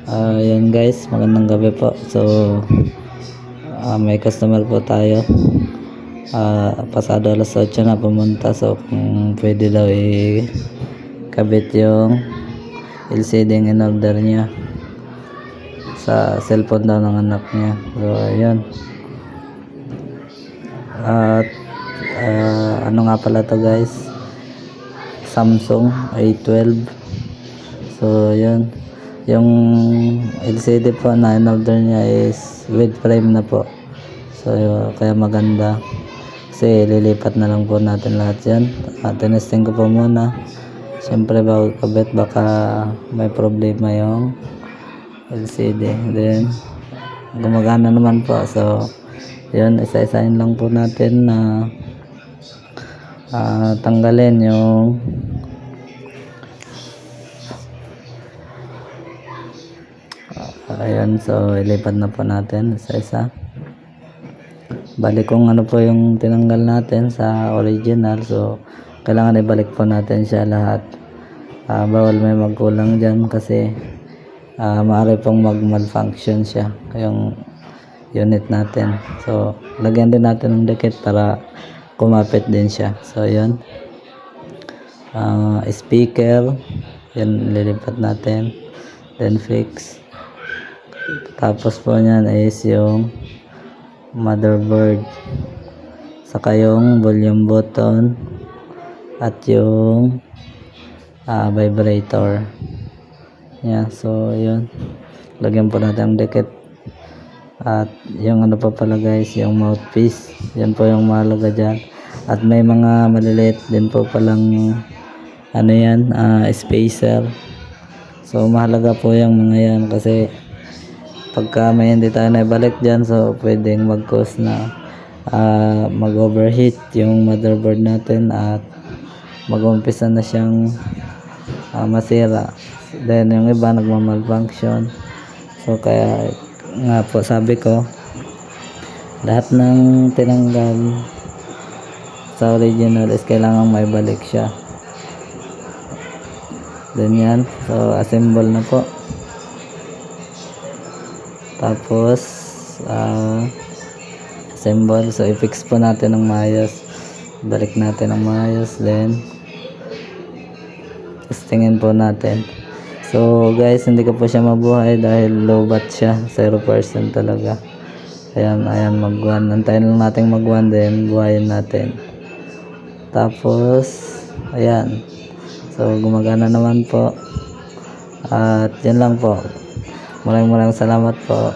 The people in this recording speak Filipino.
Yan guys, magandang gabi po. So, may customer po tayo. Pasado alas 8 na pumunta. So, kung pwede daw kabit yung LCD in order niya sa cellphone daw ng anak niya. So, ayun. At ano nga pala to guys, Samsung A12. So, ayun. Yung LCD po na in-order niya is with frame na po. So, kaya maganda. Kasi lilipat na lang po natin lahat yan. Tinesting ko po muna. Siyempre bago kabit baka may problema yung LCD. Then, gumagana naman po. So, yun, isa-isahin lang po natin na tanggalin yung ayan. So ilipat na po natin isa-isa. Balik kung ano po yung tinanggal natin sa original, so kailangan ibalik po natin siya lahat. Bawal may magkulang dyan kasi maaari pong mag-malfunction siya yung unit natin. So lagyan din natin ng dikit para kumapit din siya. So yun, speaker yan lilipat natin, then fix. Tapos po niyan is yung motherboard, saka yung volume button at yung vibrator. Yeah, so yun, lagyan po natin ang dikit. At yung ano pa pala guys, yung mouthpiece, yan po yung mahalaga dyan. At may mga maliliit din po palang ano yan, spacer. So mahalaga po yung mga yan kasi pagka may hindi tayo naibalik dyan, so pwedeng mag-cause na mag-overheat yung motherboard natin at mag-umpisa na siyang masira. Then yung iba nagmamalfunction. So kaya nga po sabi ko, lahat ng tinanggal sa original is kailangan maibalik siya. Then yan, so assemble na po. Tapos assemble. So i-fix po natin ng maayos, balik natin ng maayos, then testingin po natin. So guys, hindi ko po siya mabuhay dahil low bat siya, 0% talaga. Ayan mag-1, antayin lang natin mag-1, then buhayin natin. Tapos ayan, so gumagana naman po. At yan lang po. Maraming salamat po.